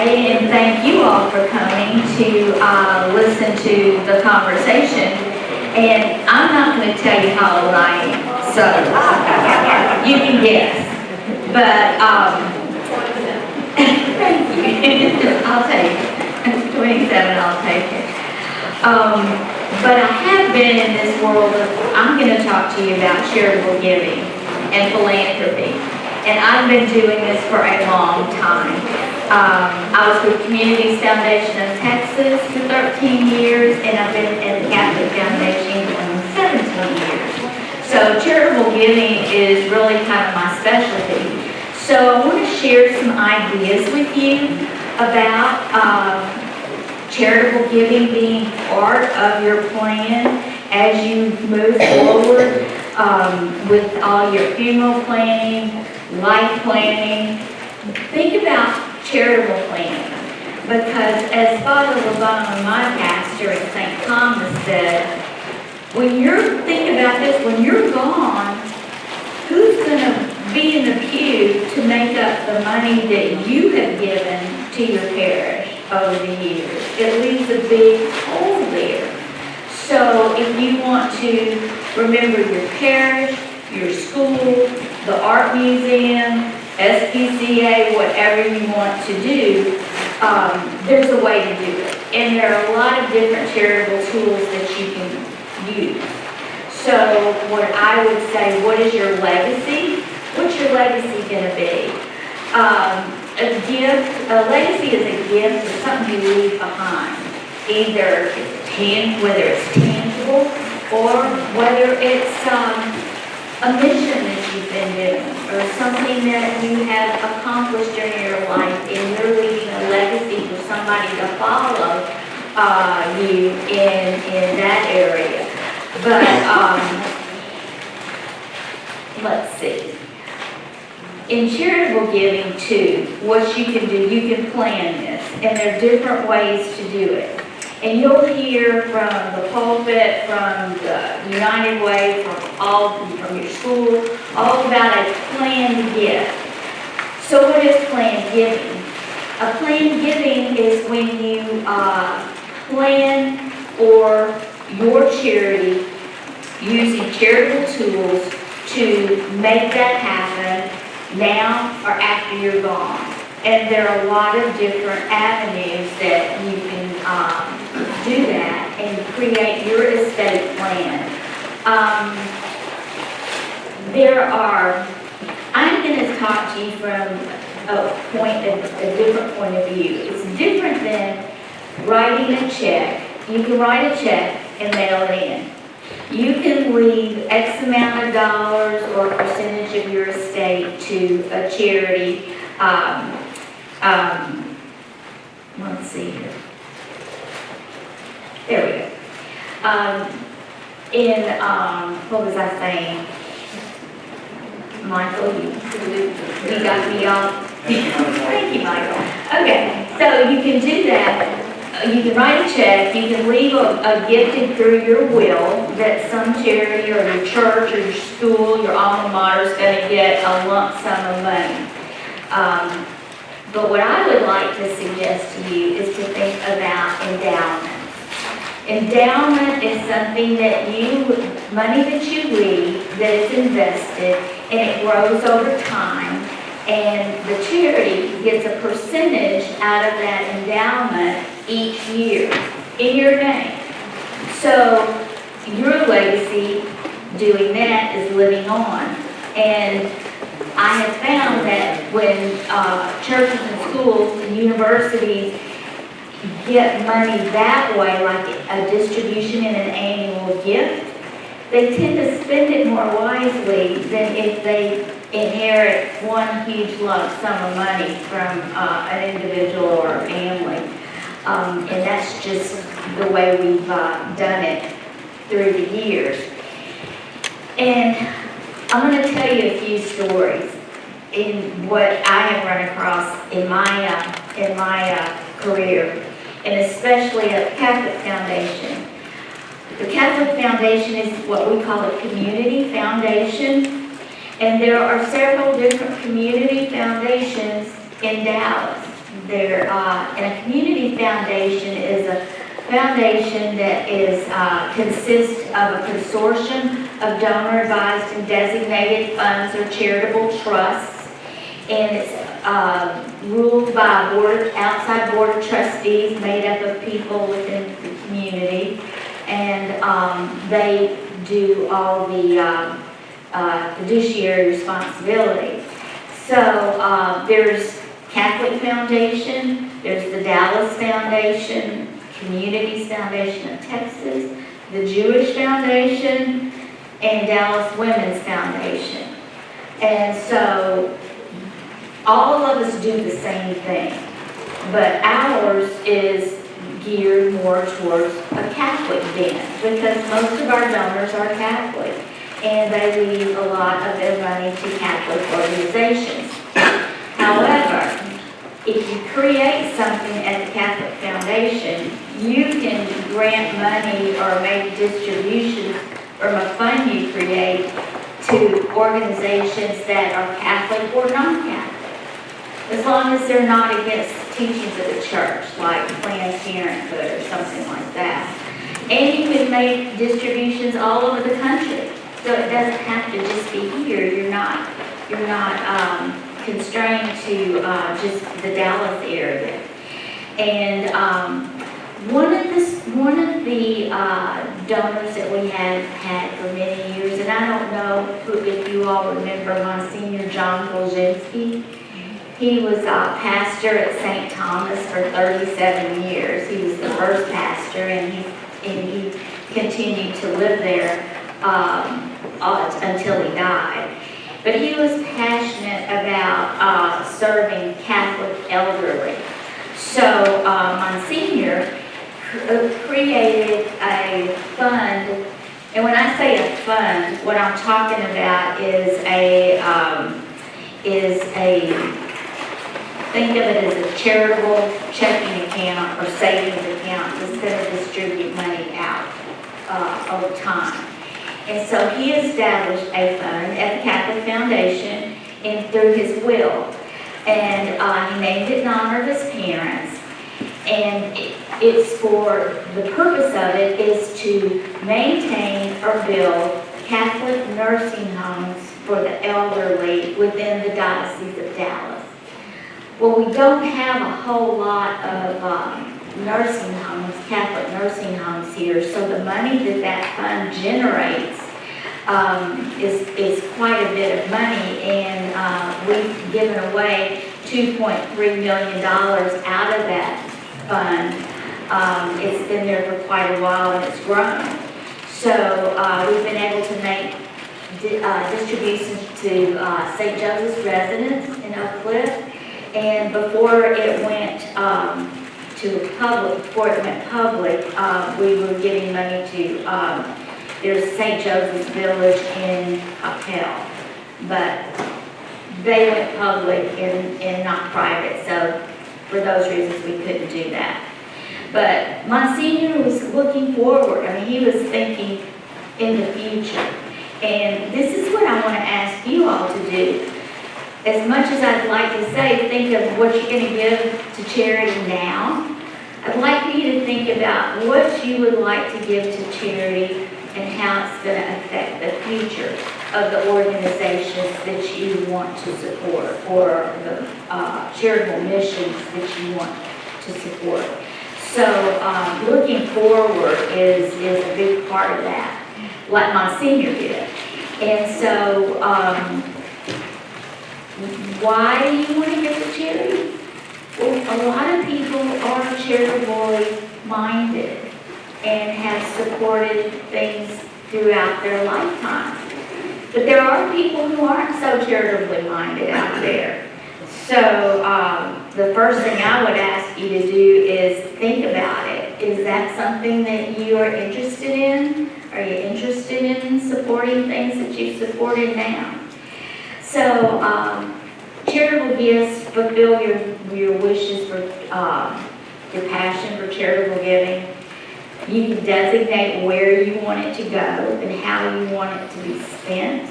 And thank you all for coming to listen to the conversation. And I'm not going to tell you how old I am, so you can guess. But thank you. I'll take it. 27, I'll take it. But I have been in this world I'm going to talk to you about charitable giving and philanthropy. And I've been doing this for a long time. I was with Communities Foundation of Texas for 13 years, and I've been at the Catholic Foundation for 17 years. So charitable giving is really kind of my specialty. So I want to share some ideas with you about charitable giving being part of your plan as you move forward with all your funeral planning, life planning. Think about charitable planning, because as Father Lavone, my pastor at St. Thomas, said, when you're thinking about this, when you're gone, who's going to be in the pew to make up the money that you have given to your parish over the years? It leaves a big hole there. So if you want to remember your parish, your school, the art museum, SPCA, whatever you want to do, there's a way to do it. And there are a lot of different charitable tools that you can use. So what I would say, what is your legacy? What's your legacy going to be? A legacy is a gift or something you leave behind. Either whether it's tangible or whether it's a mission that you've been doing or something that you have accomplished during your life, and you're leaving a legacy for somebody to follow you in that area. But let's see. In charitable giving too, what you can do, you can plan this, and there are different ways to do it. And you'll hear from the pulpit, from the United Way, from your school, all about a planned gift. So what is planned giving? A planned giving is when you plan for your charity using charitable tools to make that happen now or after you're gone. And there are a lot of different avenues that you can do that and create your estate plan. I'm going to talk to you from a different point of view. It's different than writing a check. You can write a check and mail it in. You can leave X amount of dollars or a percentage of your estate to a charity. Let's see here. There we go. What was I saying? Michael, you got me off. Thank you, Michael. Okay, so you can do that. You can write a check. You can leave a gifted through your will that some charity or your church or your school, your alma mater is going to get a lump sum of money. But what I would like to suggest to you is to think about endowment. Endowment is something that money that you leave, that is invested, and it grows over time, and the charity gets a percentage out of that endowment each year in your name. So your legacy doing that is living on. And I have found that when churches and schools and universities get money that way, like a distribution in an annual gift, they tend to spend it more wisely than if they inherit one huge lump sum of money from an individual or a family. And that's just the way we've done it through the years. And I'm going to tell you a few stories in what I have run across in my career, and especially at the Catholic Foundation. The Catholic Foundation is what we call a community foundation, and there are several different community foundations in Dallas. And a community foundation is a foundation that consists of a consortium of donor-advised and designated funds or charitable trusts, and it's ruled by a outside board of trustees made up of people within the community, and they do all the fiduciary responsibility. So there's Catholic Foundation, there's the Dallas Foundation, Communities Foundation of Texas, the Jewish Foundation, and Dallas Women's Foundation. And so all of us do the same thing, but ours is geared more towards a Catholic bent because most of our donors are Catholic and they leave a lot of their money to Catholic organizations. However, if you create something at the Catholic Foundation, you can grant money or make distributions from a fund you create to organizations that are Catholic or non-Catholic, as long as they're not against teachings of the church, like Planned Parenthood or something like that. And you can make distributions all over the country, so it doesn't have to just be here. You're not constrained to just the Dallas area. And one of the donors that we have had for many years, and I don't know if you all remember Monsignor John Kozinski. He was a pastor at St. Thomas for 37 years. He was the first pastor, and he continued to live there until he died. But he was passionate about serving Catholic elderly. So Monsignor created a fund, and when I say a fund, what I'm talking about is think of it as a charitable checking account or savings account that's going to distribute money out over time. And so he established a fund at the Catholic Foundation and through his will. And he named it in honor of his parents. And it's for, the purpose of it is to maintain or build Catholic nursing homes for the elderly within the Diocese of Dallas. Well, we don't have a whole lot of nursing homes, Catholic nursing homes here, so the money that fund generates is quite a bit of money, and we've given away $2.3 million out of that fund. It's been there for quite a while and it's grown. So we've been able to make distributions to St. Joseph's residents in Oak Cliff. And before it went public, we were giving money to, there's St. Joseph's Village in Coppell, but they went public and not private, so for those reasons we couldn't do that. But Monsignor was looking forward. I mean, he was thinking in the future. And this is what I want to ask you all to do. As much as I'd like to say, think of what you're going to give to charity now, I'd like for you to think about what you would like to give to charity and how it's going to affect the future of the organizations that you want to support or the charitable missions that you want to support. So looking forward is a big part of that, like Monsignor did. And so why do you want to give to charity? Well, a lot of people are charitably minded and have supported things throughout their lifetime. But there are people who aren't so charitably minded out there. So the first thing I would ask you to do is think about it. Is that something that you are interested in? Are you interested in supporting things that you've supported now? So charitable gifts fulfill your wishes for your passion for charitable giving. You can designate where you want it to go and how you want it to be spent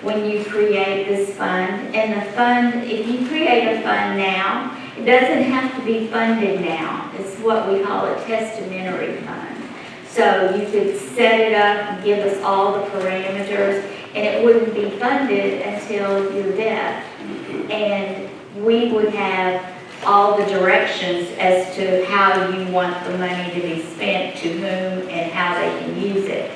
when you create this fund. And the fund, if you create a fund now It doesn't have to be funded now. It's what we call a testamentary fund. So you could set it up and give us all the parameters, and it wouldn't be funded until your death. And we would have all the directions as to how you want the money to be spent, to whom, and how they can use it.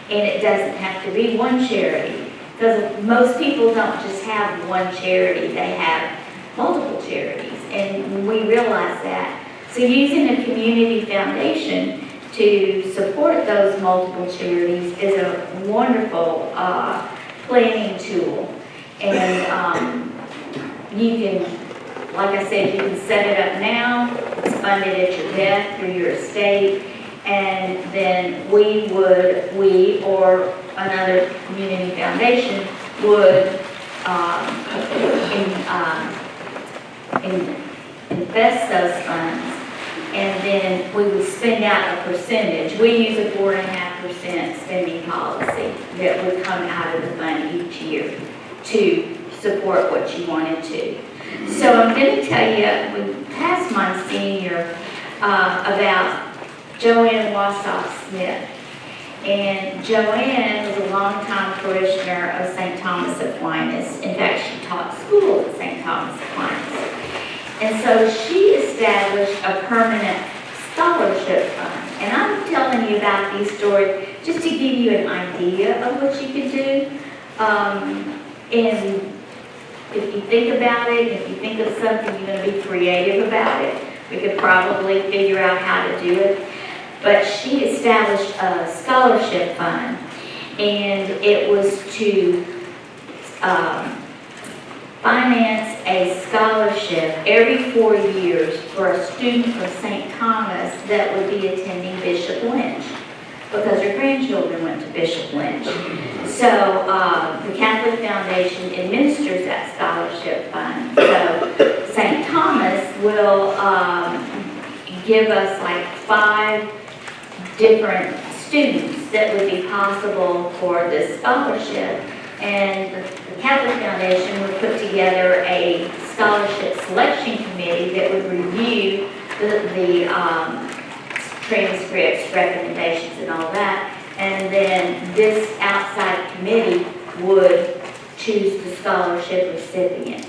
And it doesn't have to be one charity, because most people don't just have one charity, they have multiple charities, and we realize that. So using a community foundation to support those multiple charities is a wonderful planning tool. And you can, like I said, you can set it up now, it's funded at your death through your estate, and then we or another community foundation would invest those funds, and then we would spend out a percentage. We use a 4.5% spending policy that would come out of the fund each year to support what you wanted to. So I'm going to tell you, we passed Monsignor about Joanne Wassoff Smith. And Joanne was a longtime parishioner of St. Thomas Aquinas. In fact, she taught school at St. Thomas Aquinas. And so she established a permanent scholarship fund. And I'm telling you about these stories just to give you an idea of what you could do. And if you think about it, if you think of something, you're going to be creative about it. We could probably figure out how to do it. But she established a scholarship fund, and it was to finance a scholarship every 4 years for a student from St. Thomas that would be attending Bishop Lynch, because her grandchildren went to Bishop Lynch. So the Catholic Foundation administers that scholarship fund. So St. Thomas will give us like 5 different students that would be possible for this scholarship. And the Catholic Foundation would put together a scholarship selection committee that would review the transcripts, recommendations, and all that. And then this outside committee would choose the scholarship recipient.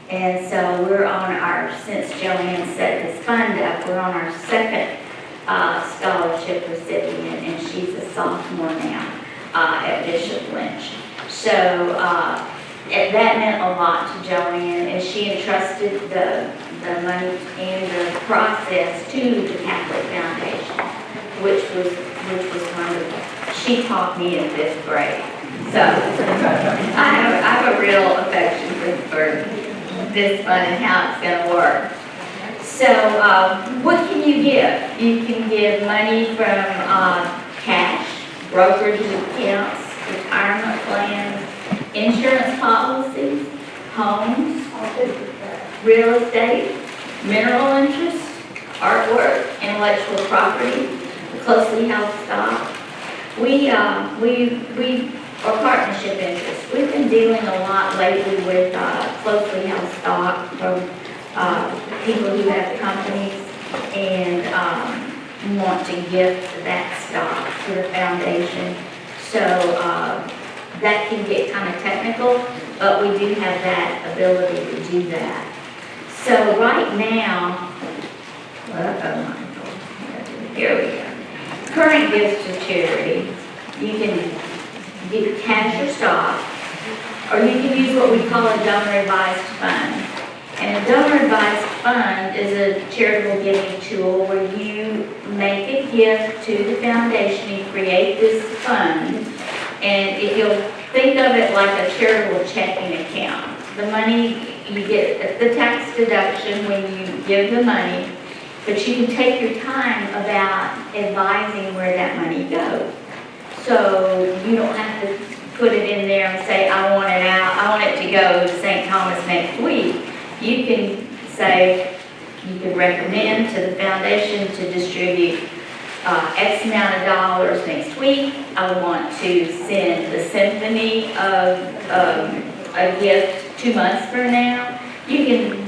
And so we're on our, since Joanne set this fund up, we're on our second scholarship recipient, and she's a sophomore now at Bishop Lynch. So that meant a lot to Joanne, and she entrusted the money and the process to the Catholic Foundation, which was wonderful. She taught me in 5th grade. So I have a real affection for this fund and how it's going to work. So what can you give? You can give money from cash, brokerage accounts, retirement plans, insurance policies, homes, real estate, mineral interest, artwork, intellectual property, closely held stock. We are partnership interests. We've been dealing a lot lately with closely held stock from people who have companies and want to gift that stock to the foundation. So that can get kind of technical, but we do have that ability to do that. So right now, here we go. Current gifts to charity, you can give cash or stock, or you can use what we call a donor advised fund. And a donor advised fund is a charitable giving tool where you make a gift to the foundation and create this fund. And if you'll think of it like a charitable checking account, the money you get the tax deduction when you give the money, but you can take your time about advising where that money goes. So you don't have to put it in there and say, I want it out, I want it to go to St. Thomas next week. You can say, you can recommend to the foundation to distribute X amount of dollars next week. I want to send the symphony of a gift 2 months from now. You can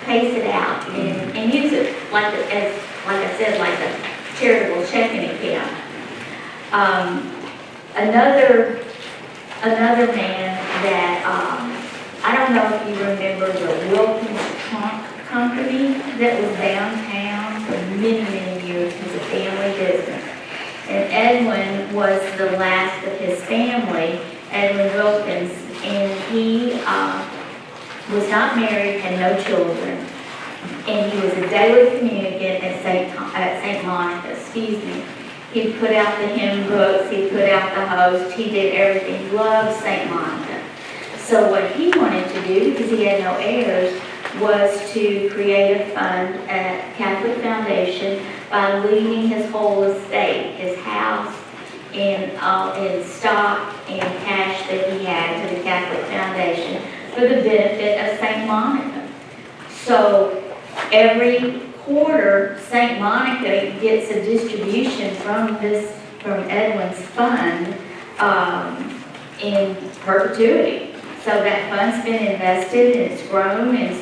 pace it out and use it like I said, like a charitable checking account. Another man that, I don't know if you remember the Wilkins Trump Company that was downtown for many, many years. It was a family business. And Edwin was the last of his family, Edwin Wilkins, and he was not married, had no children, and he was a daily communicant at St. Monica, excuse me. He put out the hymn books, he put out the host, he did everything. He loved St. Monica. So what he wanted to do, because he had no heirs, was to create a fund at Catholic Foundation by leaving his whole estate, his house, and stock and cash that he had to the Catholic Foundation for the benefit of St. Monica. So every quarter, St. Monica gets a distribution from Edwin's fund in perpetuity. So that fund's been invested and it's grown, and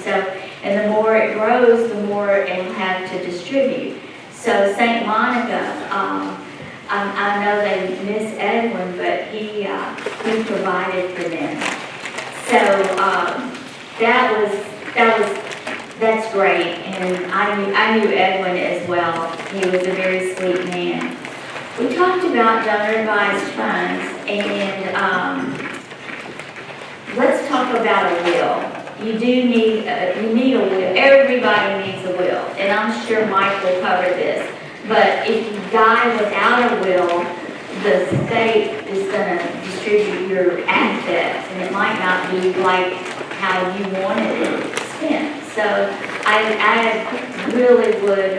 the more it grows, the more it'll have to distribute. So St. Monica, I know they miss Edwin, but he provided for them. So that's great, and I knew Edwin as well. He was a very sweet man. We talked about donor advised funds, and let's talk about a will. You need a will. Everybody needs a will, and I'm sure Mike will cover this. But if you die without a will, the state is going to distribute your assets, and it might not be like how you wanted it spent. So I really would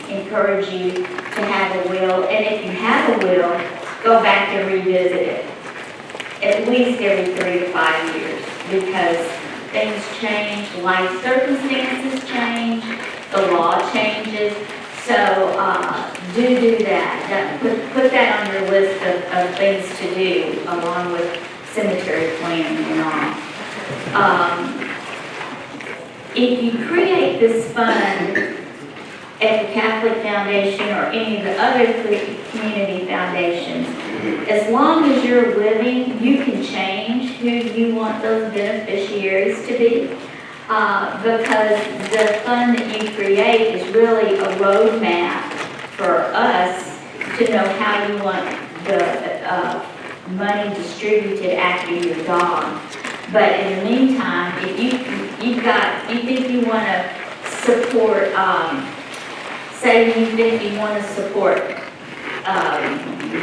encourage you to have a will, and if you have a will, go back and revisit it at least every 3 to 5 years, because things change, life circumstances change, the law changes. So do that. Put that on your list of things to do, along with cemetery planning and all. If you create this fund at the Catholic Foundation or any of the other community foundations, as long as you're living, you can change who you want those beneficiaries to be. Because the fund that you create is really a roadmap for us to know how you want the money distributed after you're gone. But in the meantime, if you think you want to support, say you think you want to support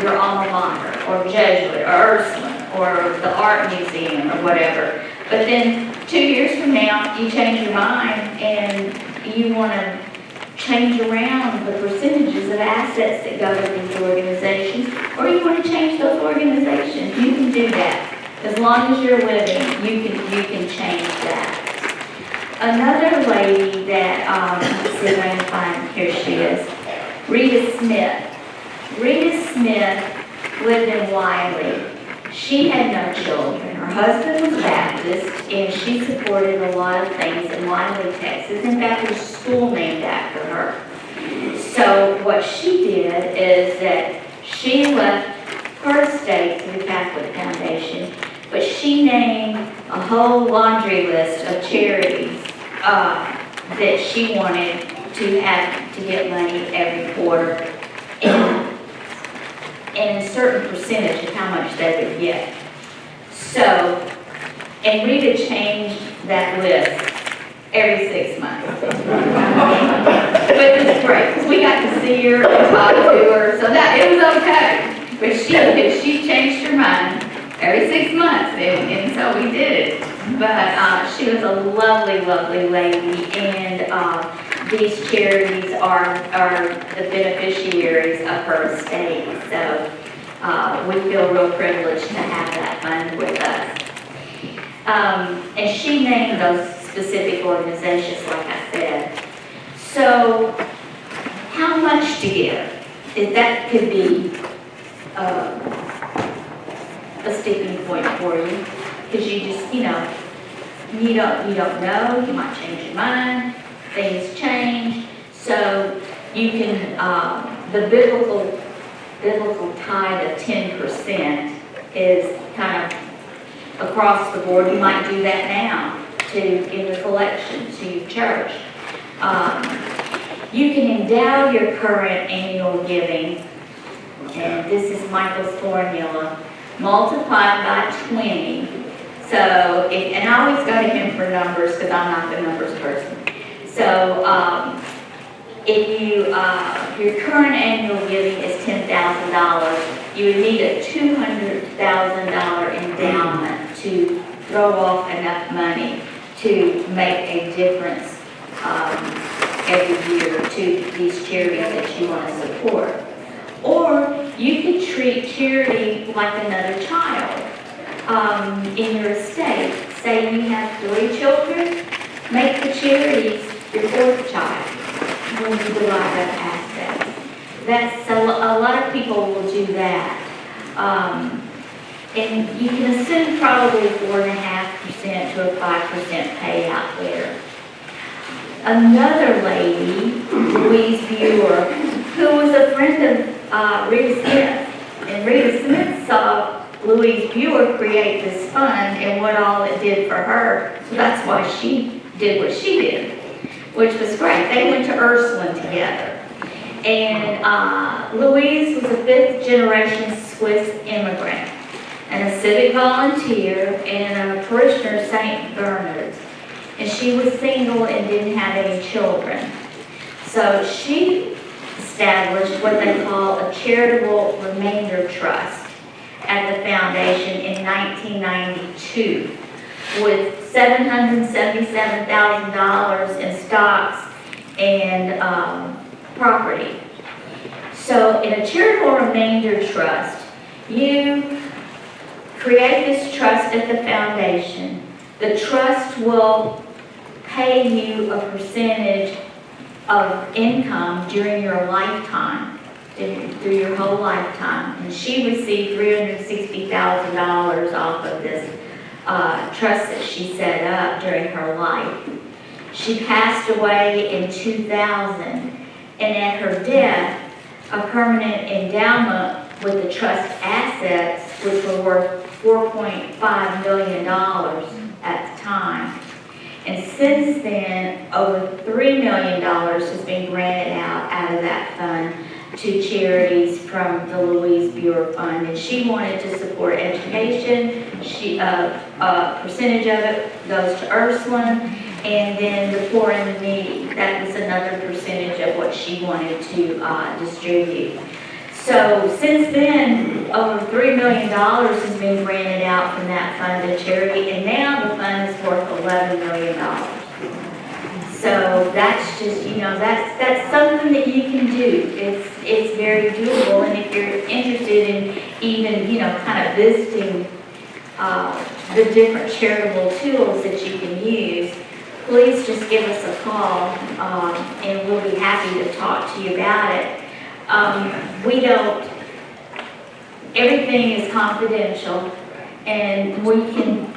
your alma mater, or Jesuit, or Ursuline, or the art museum, or whatever. But then 2 years from now, you change your mind and you want to change around the percentages of assets that go to these organizations, or you want to change those organizations. You can do that. As long as you're living, you can change that. Another lady that, let's see if I can find, here she is, Rita Smith. Rita Smith lived in Wiley. She had no children. Her husband was Baptist, and she supported a lot of things in Wiley, Texas. In fact, there's a school named after her. So what she did is that she left her estate to the Catholic Foundation, but she named a whole laundry list of charities that she wanted to have to get money every quarter, and a certain percentage of how much they would get. So, and Rita changed that list every 6 months. But it was great, because we got to see her and talk to her, so that it was okay. But she changed her mind every 6 months, and so we did it. But she was a lovely, lovely lady, and these charities are the beneficiaries of her estate. So we feel real privileged to have that fund with us. And she named those specific organizations, like I said. So how much to give? That could be a sticking point for you, because you just, you don't know, you might change your mind, things change. So you can, the biblical tithe of 10% is kind of across the board. You might do that now in the collection to your church. You can endow your current annual giving, and this is Michael's formula, multiplied by 20. So, and I always go to him for numbers because I'm not the numbers person. So, if your current annual giving is $10,000, you would need a $200,000 endowment to throw off enough money to make a difference every year to these charities that you want to support. Or you could treat charity like another child in your estate. Say you have 3 children, make the charities your 4th child when you divide up assets. That's a lot of people will do that. And you can assume probably 4.5% to a 5% payout there. Another lady, Louise Viewer, who was a friend of Rita Smith, and Rita Smith saw Louise Viewer create this fund and what all it did for her, so that's why she did what she did, which was great. They went to Ursuline together. And Louise was a 5th generation Swiss immigrant and a civic volunteer and a parishioner of St. Bernard's. And she was single and didn't have any children. So she established what they call a charitable remainder trust at the foundation in 1992 with $777,000 in stocks and property. So in a charitable remainder trust, you create this trust at the foundation. The trust will pay you a percentage of income during your lifetime, through your whole lifetime. And she received $360,000 off of this trust that she set up during her life. She passed away in 2000, and at her death, a permanent endowment with the trust assets, which were worth $4.5 million at the time. And since then, over $3 million has been granted out of that fund to charities from the Louise Viewer Fund. And she wanted to support education. A percentage of it goes to Ursuline, and then the poor and the needy. That was another percentage of what she wanted to distribute. So since then, over $3 million has been granted out from that fund to charity, and now the fund is worth $11 million. So that's just, that's something that you can do. It's very doable, and if you're interested in even, kind of visiting the different charitable tools that you can use, please just give us a call, and we'll be happy to talk to you about it. Everything is confidential, and we can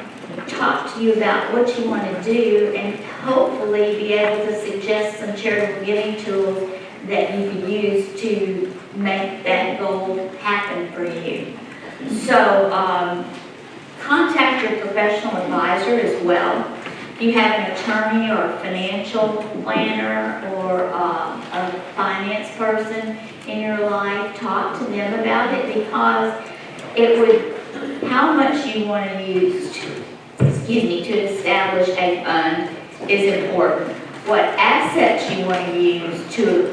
talk to you about what you want to do and hopefully be able to suggest some charitable giving tools that you could use to make that goal happen for you. So contact your professional advisor as well. If you have an attorney or a financial planner or a finance person in your life, talk to them about it, because how much you want to use to establish a fund is important. What assets you want to use to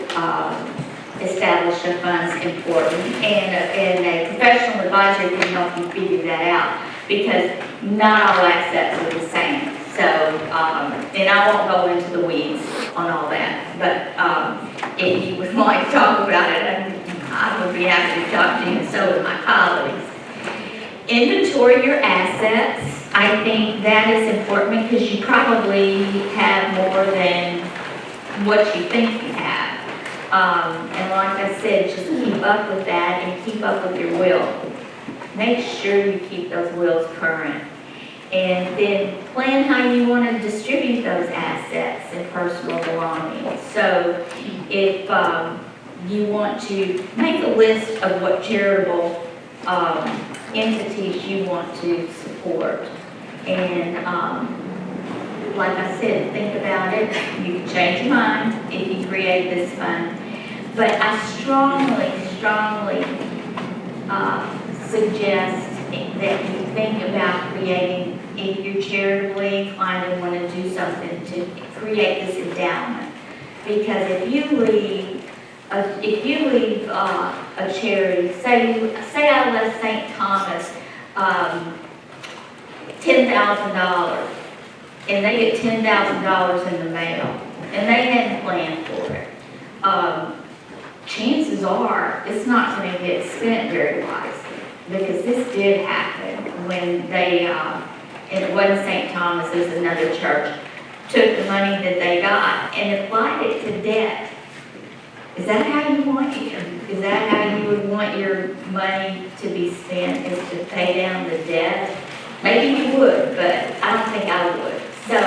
establish a fund is important, and a professional advisor can help you figure that out, because not all assets are the same. So, and I won't go into the weeds on all that, but if you would like to talk about it, I would be happy to talk to you, and so would my colleagues. Inventory your assets. I think that is important because you probably have more than what you think you have. And like I said, just keep up with that and keep up with your will. Make sure you keep those wills current. And then plan how you want to distribute those assets and personal belongings. So if you want to make a list of what charitable entities you want to support. And like I said, think about it. You can change your mind if you create this fund. But I strongly suggest that you think about creating, if you're charitably inclined and want to do something, to create this endowment. Because if you leave a charity, say I left St. Thomas $10,000, and they get $10,000 in the mail, and they hadn't planned for it. Chances are it's not going to get spent very wisely, because this did happen when they, and it wasn't St. Thomas, it was another church, took the money that they got and applied it to debt. Is that how you want it? Is that how you would want your money to be spent, is to pay down the debt? Maybe you would, but I don't think I would. So,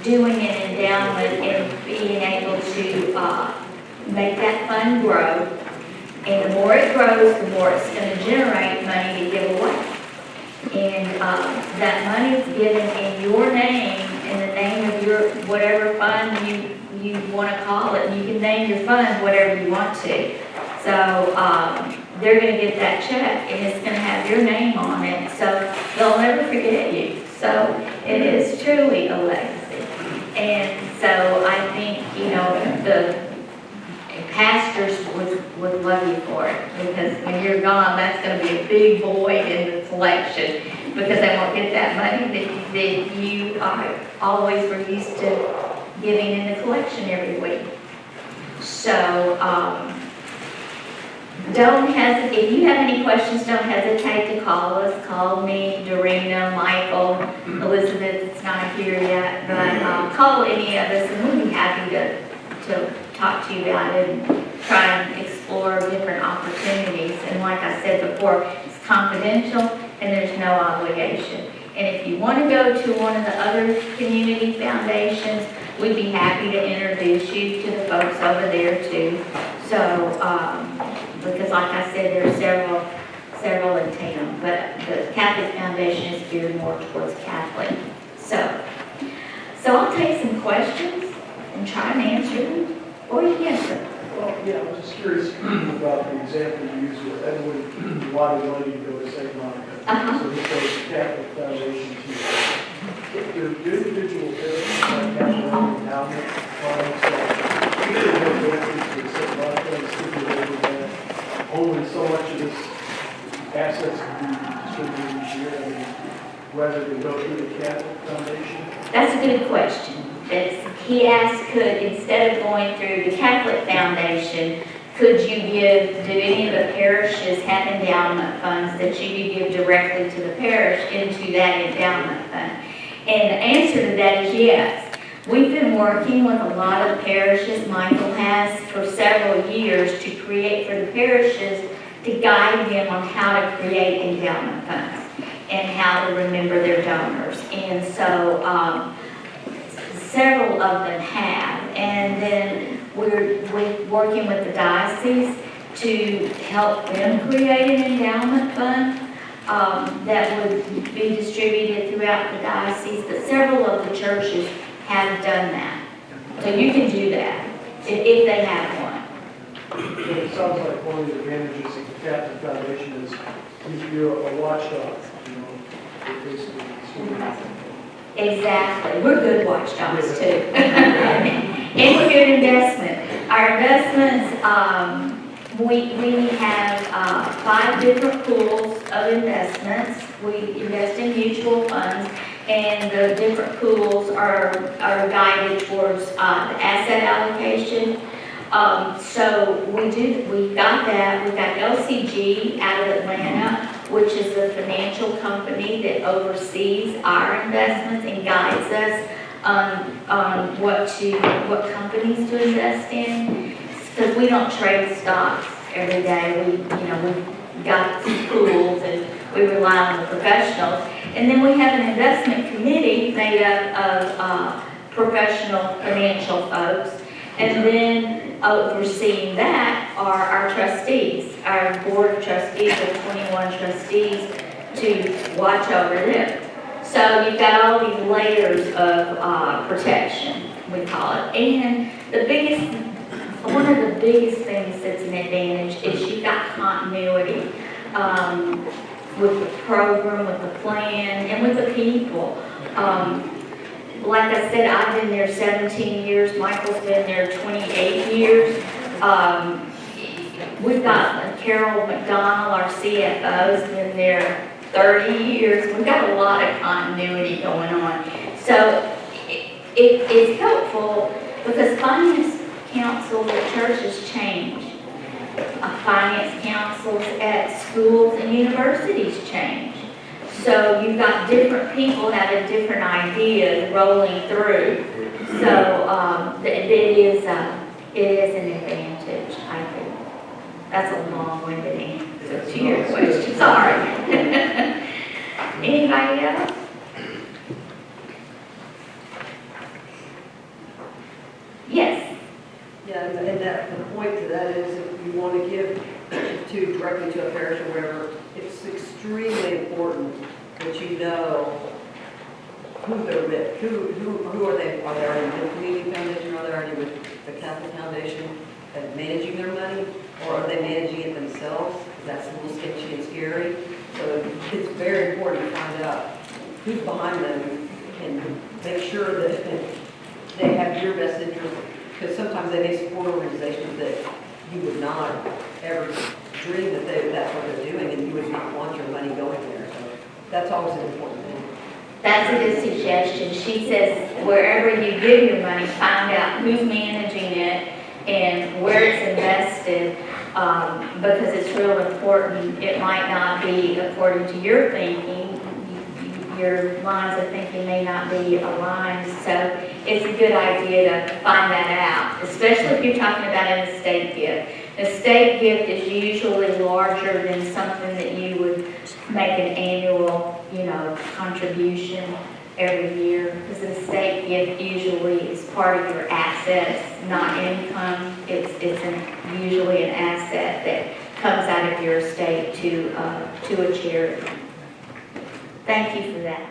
doing an endowment and being able to make that fund grow, and the more it grows, the more it's going to generate money to give away. And that money is given in your name, in the name of your whatever fund you want to call it. You can name your fund whatever you want to. So they're going to get that check, and it's going to have your name on it, so they'll never forget you. So it is truly a legacy. And so I think, you know, the pastors would love you for it, because when you're gone, that's going to be a big void in the collection, because they won't get that money that you always were used to giving in the collection every week. So don't hesitate. If you have any questions, don't hesitate to call us. Call me, Dorena, Michael, Elizabeth. It's not here yet, but call any of us, and we'll be happy to talk to you about it and try and explore different opportunities. And like I said before, it's confidential and there's no obligation. And if you want to go to one of the other community foundations, we'd be happy to introduce you to the folks over there too. So, because like I said, there are several in town, but the Catholic Foundation is geared more towards Catholic. So I'll take some questions and try and answer them. Or you can answer. Well, yeah, I was just curious about the example you used with Edwin wanted money to go to St. Monica. So he goes to Catholic Foundation to, if there are individual areas like Catholic endowment funds, people have benefits to St. Monica and stipulated that only so much of this assets can be distributed each year, I mean, rather than go through the Catholic Foundation? That's a good question. He asked, could, instead of going through the Catholic Foundation, could you give, do any of the parishes have endowment funds that you could give directly to the parish into that endowment fund? And the answer to that is yes. We've been working with a lot of parishes, Michael has, for several years to create for the parishes to guide them on how to create endowment funds and how to remember their donors. And so, several of them have, and then we're working with the diocese to help them create an endowment fund that would be distributed throughout the diocese, but several of the churches have done that. So you can do that if they have one. So it sounds like one of the advantages of the Catholic Foundation is you're a watchdog, you know, basically. Exactly. We're good watchdogs too. And we're good investment. Our investments, we have 5 different pools of investments. We invest in mutual funds, and the different pools are guided towards the asset allocation. So we got that. We got LCG out of Atlanta, which is a financial company that oversees our investments and guides us on what companies to invest in. Because we don't trade stocks every day. got schools, and we rely on the professionals. And then we have an investment committee made up of professional financial folks. And then overseeing that are our trustees, our board of trustees of 21 trustees to watch over them. So you've got all these layers of protection, we call it. And one of the biggest things that's an advantage is you've got continuity with the program, with the plan, and with the people. Like I said, I've been there 17 years, Michael's been there 28 years. We've got Carol McDonald, our CFO, has been there 30 years. We've got a lot of continuity going on. So it's helpful because finance councils at churches change. Finance councils at schools and universities change. So you've got different people having different ideas rolling through. So it is an advantage, I think. That's a long-winded answer to your question. Sorry. Anybody else? Yes. Yeah, and that, the point to that is if you want to give directly to a parish or whatever, it's extremely important that you know who they're with, who are they? Are they already with the community foundation, or are they already with the Catholic Foundation and managing their money, or are they managing it themselves? That's a little sketchy and scary. So it's very important to find out who's behind them and make sure that they have your best interest, because sometimes they may support organizations that you would not ever dream that that's what they're doing, and you would not want your money going there. So that's always an important thing. That's a good suggestion. She says wherever you give your money, find out who's managing it and where it's invested, because it's real important. It might not be according to your thinking. Your lines of thinking may not be aligned, so it's a good idea to find that out, especially if you're talking about an estate gift. An estate gift is usually larger than something that you would make an annual, contribution every year, because an estate gift usually is part of your assets, not income. It's usually an asset that comes out of your estate to a charity. Thank you for that.